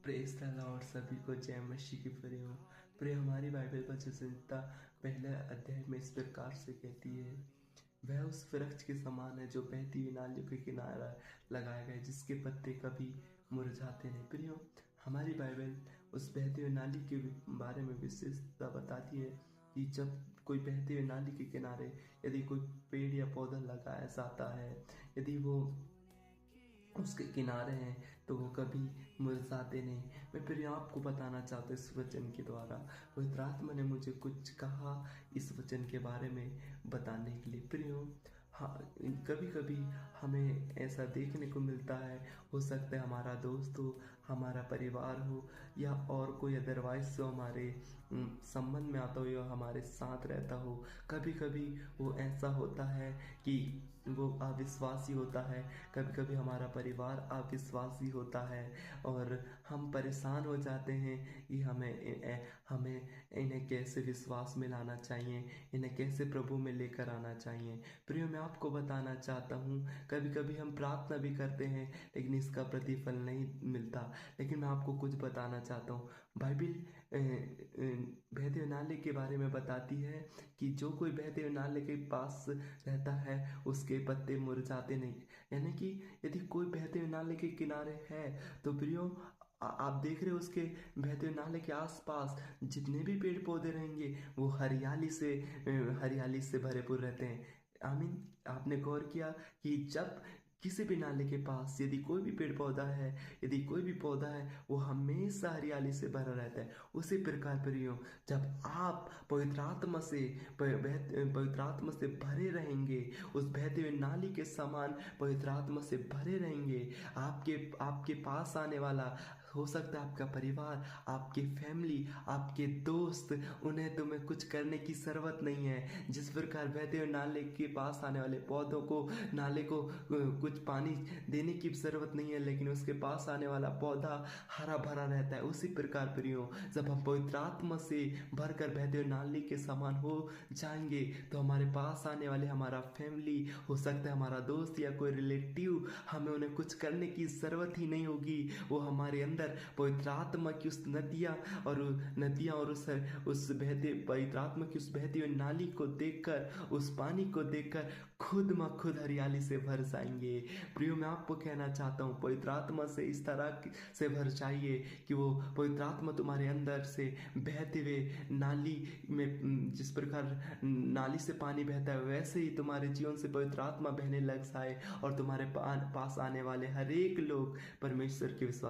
Praise the Lord. सभी को जय मसीह की प्रियो। प्रिय हमारी बाइबल पर जो संहिता पहले अध्याय में इस प्रकार से कहती है, वह उस वृक्ष के समान है जो बहती हुई नालियों के किनारा लगाया गया, जिसके पत्ते कभी मुरझाते नहीं। प्रियो, हमारी बाइबल उस बहती हुई नाली के बारे में विशेषता बताती है कि जब कोई बहती हुई नाली के किनारे यदि कोई पेड़ या पौधा लगाया जाता है, यदि वो उसके किनारे हैं, तो वो कभी मुरझाते नहीं। मैं फिर आपको बताना चाहता हूँ इस वचन के द्वारा, पवित्र आत्मा ने मुझे कुछ कहा इस वचन के बारे में बताने के लिए। प्रियो, हाँ, कभी कभी हमें ऐसा देखने को मिलता है, हो सकता है हमारा दोस्त हो, हमारा परिवार हो, या और कोई अदरवाइज जो हमारे संबंध में आता हो या हमारे साथ रहता हो। कभी कभी वो ऐसा होता है कि वो अविश्वासी होता है, कभी कभी हमारा परिवार अविश्वासी होता है, और हम परेशान हो जाते हैं कि हमें इन्हें कैसे विश्वास में लाना चाहिए, इन्हें कैसे प्रभु में लेकर आना चाहिए। प्रियो, मैं आपको बताना चाहता हूँ, कभी कभी हम प्रार्थना भी करते हैं लेकिन इसका प्रतिफल नहीं मिलता। लेकिन मैं आपको कुछ बताना चाहता हूँ। बाइबिल बहते हुए नाले के बारे में बताती है कि जो कोई बहते हुए नाले के पास रहता है उसके पत्ते मुरझाते नहीं। यानी कि यदि कोई बहते हुए नाले के किनारे है, तो प्रियो, आप देख रहे हो उसके बहते हुए नाले के आसपास जितने भी पेड़ पौधे रहेंगे वो हरियाली से भरेपूर रहते हैं। आमीन। आपने गौर किया कि जब किसी भी नाले के पास यदि कोई भी पेड़ पौधा है, यदि कोई भी पौधा है, वो हमेशा हरियाली से भरा रहता है। उसी प्रकार प्रियो, जब आप पवित्र आत्मा से भरे रहेंगे, उस बहते हुए नाली के समान पवित्र आत्मा से भरे रहेंगे, आपके आपके पास आने वाला, हो सकता है आपका परिवार, आपकी फैमिली, आपके दोस्त, उन्हें तुम्हें कुछ करने की जरूरत नहीं है। जिस प्रकार बहते हुए नाले के पास आने वाले पौधों को, नाले को कुछ पानी देने की जरूरत नहीं है, लेकिन उसके पास आने वाला पौधा हरा भरा रहता है। उसी प्रकार प्रियो, जब हम पवित्र आत्मा से भरकर बहते हुए नाली के समान हो जाएंगे, तो हमारे पास आने वाले, हमारा फैमिली, हो सकता है हमारा दोस्त या कोई रिलेटिव, हमें उन्हें कुछ करने की जरूरत ही नहीं होगी। वो हमारे अंदर पवित्र आत्मा की उस नदियां और उस बहते पवित्र आत्मा की उस बहती हुई नाली को देखकर, उस पानी को देखकर खुद म खुद हरियाली से भर जाएंगे। प्रियो, मैं आपको कहना चाहता हूँ, पवित्र आत्मा से इस तरह से भर जाइए कि वो पवित्र आत्मा तुम्हारे अंदर से बहते हुए नाली में, जिस प्रकार नाली से पानी बहता है, वैसे ही तुम्हारे जीवन से पवित्र आत्मा बहने लग जाए, और तुम्हारे पास आने वाले हर एक लोग परमेश्वर के विश्वास